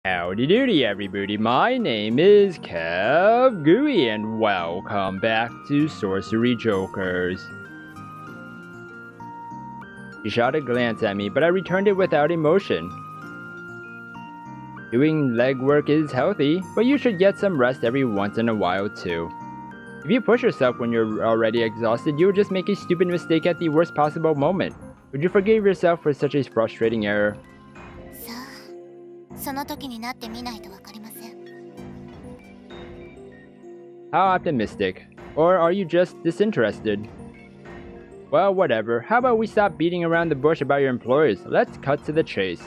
Howdy doody everybody, my name is KevGuuey and welcome back to Sorcery Jokers. She shot a glance at me, but I returned it without emotion. Doing legwork is healthy, but you should get some rest every once in a while too. If you push yourself when you're already exhausted, you will just make a stupid mistake at the worst possible moment. Would you forgive yourself for such a frustrating error? How optimistic. Or are you just disinterested? Well, whatever. How about we stop beating around the bush about your employers? Let's cut to the chase.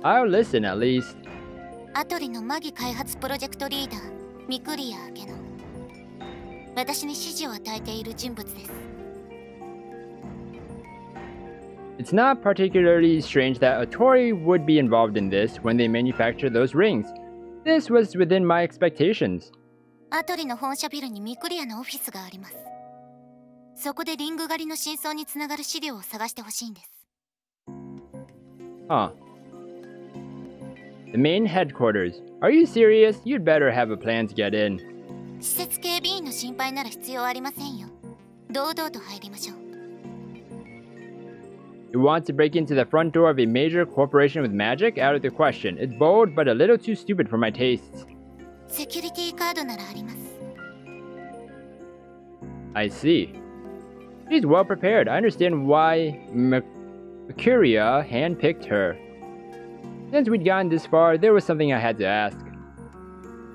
I'll listen at least. ATORI のマギ開発プロジェクトリーダー、ミクリア明けの私に指示を与えている人物です。It's not particularly strange that ATORI would be involved in this when they manufacture those rings. This was within my expectations. ATORI の本社ビルにミクリアのオフィスがあります。そこでリング狩りの真相につながる資料を探してほしいんです。Huh. The main headquarters. Are you serious? You'd better have a plan to get in. 施設警備員の心配なら必要ありませんよ。堂々と入りましょう。You want to break into the front door of a major corporation with magic? Out of the question. It's bold, but a little too stupid for my tastes. セキュリティカードならあります。I see. She's well prepared. I understand why Mercuria handpicked her. Since we'd gotten this far, there was something I had to ask.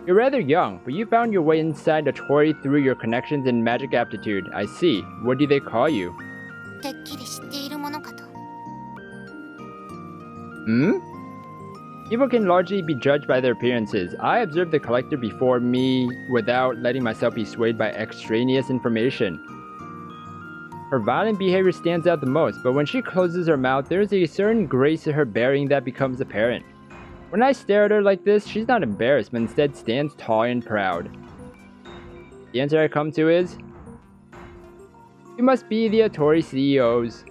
You're rather young, but you found your way inside ATORI through your connections and magic aptitude. I see. What do they call you? てっきり知っているものかと。People can largely be judged by their appearances. I observed the collector before me without letting myself be swayed by extraneous information. Her violent behavior stands out the most, but when she closes her mouth, there is a certain grace to her bearing that becomes apparent. When I stare at her like this, she's not embarrassed, but instead stands tall and proud. The answer I come to is... You must be the ATORI CEO's...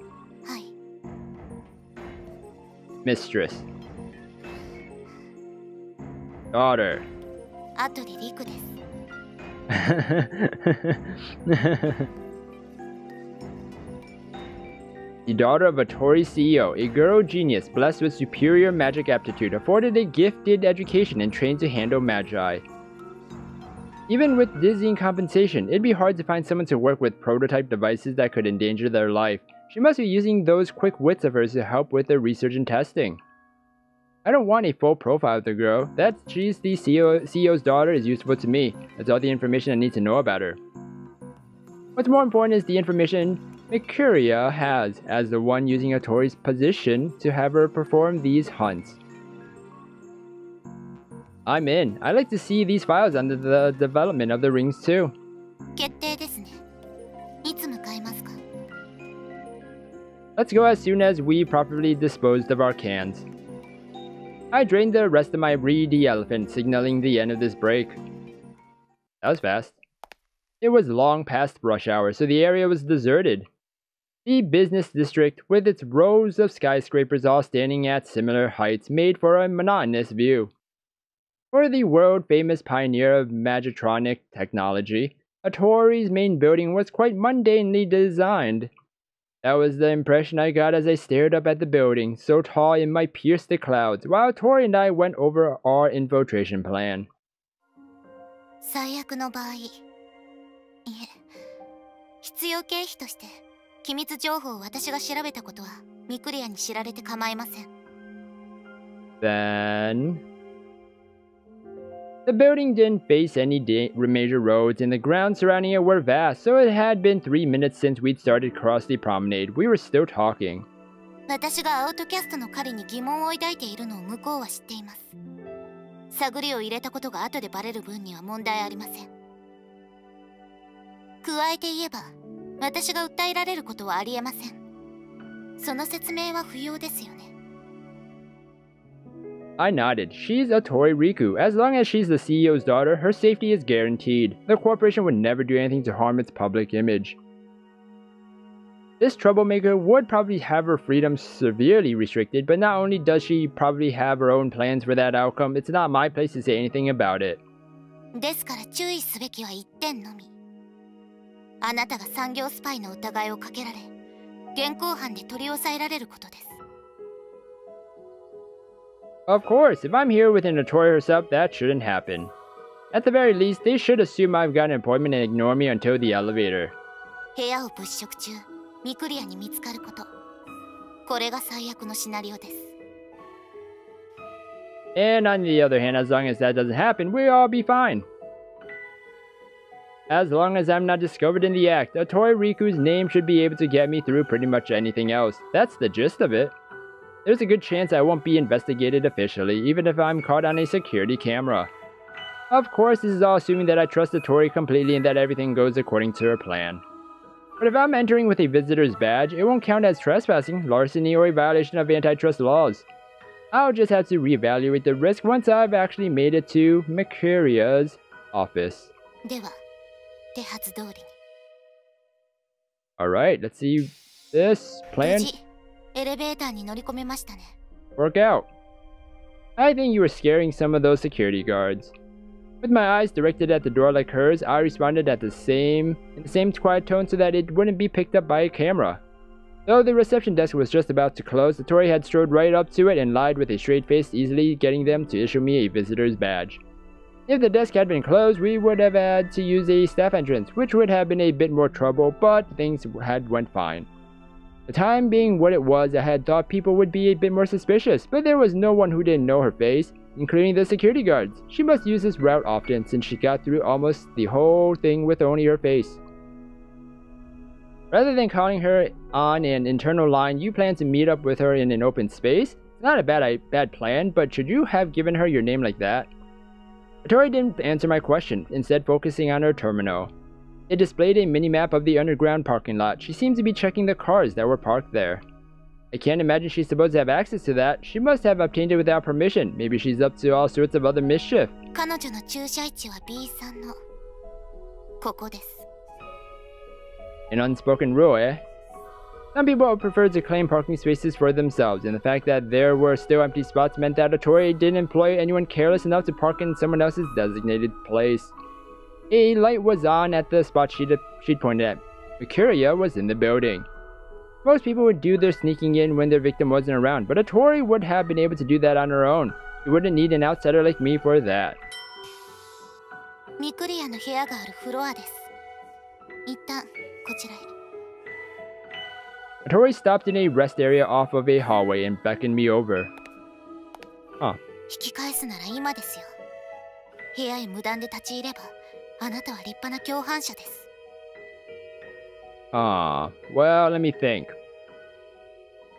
mistress. Daughter. ATORI Riku desu. The daughter of ATORI CEO, a girl genius blessed with superior magic aptitude, afforded a gifted education and trained to handle magi. Even with dizzying compensation, it'd be hard to find someone to work with prototype devices that could endanger their life. She must be using those quick wits of hers to help with their research and testing. I don't want a full profile of the girl. That she's the CEO's daughter is useful to me. That's all the information I need to know about her. What's more important is the information Mercuria has as the one using ATORI's position to have her perform these hunts. I'm in. I'd like to see these files under the development of the rings too. 決定ですね。いつ向かいますか? Let's go as soon as we properly disposed of our cans. I drained the rest of my reedy elephant, signaling the end of this break. That was fast. It was long past rush hour, so the area was deserted. The business district, with its rows of skyscrapers all standing at similar heights, made for a monotonous view. For the world-famous pioneer of magitronic technology, ATORI's main building was quite mundanely designed. That was the impression I got as I stared up at the building, so tall it might pierce the clouds, while ATORI and I went over our infiltration plan. 最悪の場合、いえ、必要経費として機密情報を私が調べたことはミクリアに知られて構いません。Then... The building didn't face any major roads, and the grounds surrounding it were vast, so it had been 3 minutes since we'd started across the promenade. We were still talking. 私がアウトキャストの彼に疑問を抱いているのを向こうは知っています。探りを入れたことが後でバレる分には問題ありません。加えて言えば、私が訴えられることはありえません。その説明は不要ですよね。I nodded. She's ATORI Riku. As long as she's the CEO's daughter, her safety is guaranteed. The corporation would never do anything to harm its public image. This troublemaker would probably have her freedom severely restricted, but not only does she probably have her own plans for that outcome, it's not my place to say anything about it. ですから注意すべきは一点のみ。あなたが産業スパイの疑いをかけられ、現行犯で取り押さえられることです。Of course, if I'm here with an ATORI herself, that shouldn't happen. At the very least, they should assume I've got an appointment and ignore me until the elevator. 部屋を物色中、ミクリアに見つかること。これが最悪のシナリオです。And on the other hand, as long as that doesn't happen, we'll all be fine. As long as I'm not discovered in the act, ATORI Riku's name should be able to get me through pretty much anything else. That's the gist of it. There's a good chance I won't be investigated officially, even if I'm caught on a security camera. Of course, this is all assuming that I trust ATORI completely and that everything goes according to her plan. But if I'm entering with a visitor's badge, it won't count as trespassing, larceny, or a violation of antitrust laws. I'll just have to reevaluate the risk once I've actually made it to Mikuria's office. では、手はず通りに。Alright, let's see this plan 無事、エレベーターに乗り込めましたね。 work out. I think you were scaring some of those security guards. With my eyes directed at the door like hers, I responded in the same quiet tone so that it wouldn't be picked up by a camera. Though the reception desk was just about to close, ATORI had strode right up to it and lied with a straight face, easily getting them to issue me a visitor's badge. If the desk had been closed, we would have had to use a staff entrance, which would have been a bit more trouble, but things had went fine. The time being what it was, I had thought people would be a bit more suspicious, but there was no one who didn't know her face, including the security guards. She must use this route often since she got through almost the whole thing with only her face. Rather than calling her on an internal line, you plan to meet up with her in an open space? It's not a bad plan, but should you have given her your name like that? ATORI didn't answer my question, instead focusing on her terminal. It displayed a mini-map of the underground parking lot. She seemed to be checking the cars that were parked there. I can't imagine she's supposed to have access to that. She must have obtained it without permission. Maybe she's up to all sorts of other mischief. 彼女の駐車位置は B3 のここです。 An unspoken rule, eh? Some people would prefer to claim parking spaces for themselves, and the fact that there were still empty spots meant that ATORI didn't employ anyone careless enough to park in someone else's designated place. A light was on at the spot she'd pointed at. Mikuria was in the building. Most people would do their sneaking in when their victim wasn't around, but ATORI would have been able to do that on her own. She wouldn't need an outsider like me for that. ミクリアの部屋があるフロアです。一旦こちらへ。 ATORI stopped in a rest area off of a hallway and beckoned me over. Huh. 引き返すなら今ですよ。部屋へ無断で立ち入れば、あなたは立派な共犯者です。 Well, let me think.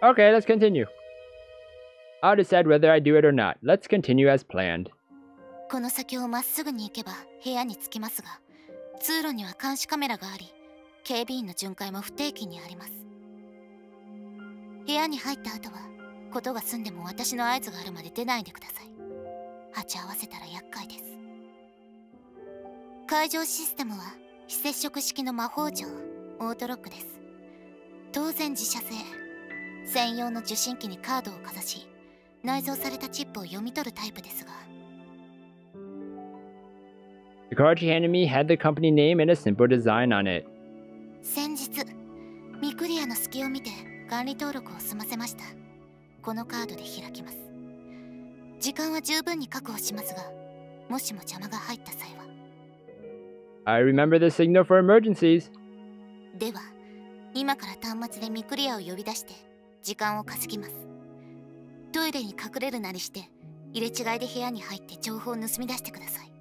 Okay, let's continue. I'll decide whether I do it or not. Let's continue as planned. この先をまっすぐに行けば部屋に着きますが、通路には監視カメラがあり、警備員の巡回も不定期にあります。部屋に入った後は、ことが済んでも私の合図があるまで出ないでください。鉢合わせたら厄介です。会場システムは非接触式の魔法錠、オートロックです。当然自社製。専用の受信機にカードをかざし、内蔵されたチップを読み取るタイプですが。The card she handed me had the company name and a simple design on it. 先日、ミクリアの隙を見て管理登録を済ませました。このカードで開きます。時間は十分に確保しますが、もしも邪魔が入った際は。I remember the signal for emergencies. では、今から端末でミクリアを呼び出して時間を稼ぎます。トイレに隠れるなりして入れ違いで部屋に入って情報を盗み出してください。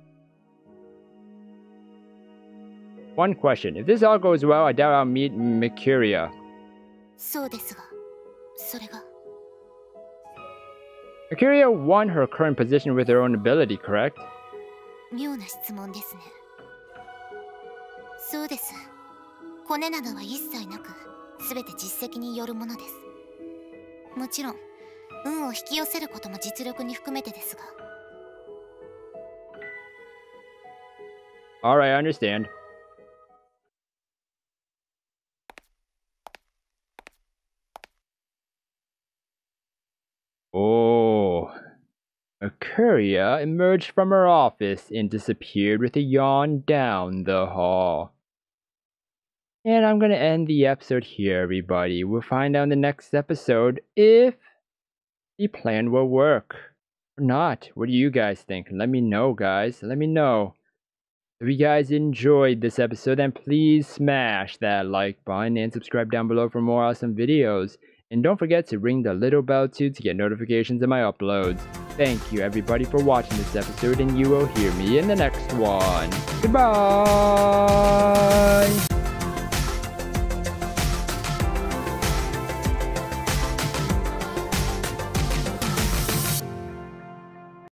One question. If this all goes well, I doubt I'll meet Mikuria. そうですが、それが。Mikuria won her current position with her own ability, correct? 妙な質問ですね。そうです。コネなどは一切なく、すべて実績によるものです。もちろん、運を引き寄せることも実力に含めてですが。Alright, I understand. A courier emerged from her office and disappeared with a yawn down the hall. And I'm gonna end the episode here, everybody. We'll find out in the next episode if the plan will work or not. What do you guys think? Let me know, guys. Let me know. If you guys enjoyed this episode, then please smash that like button and subscribe down below for more awesome videos. And don't forget to ring the little bell too to get notifications of my uploads. Thank you everybody for watching this episode, and you will hear me in the next one. Goodbye!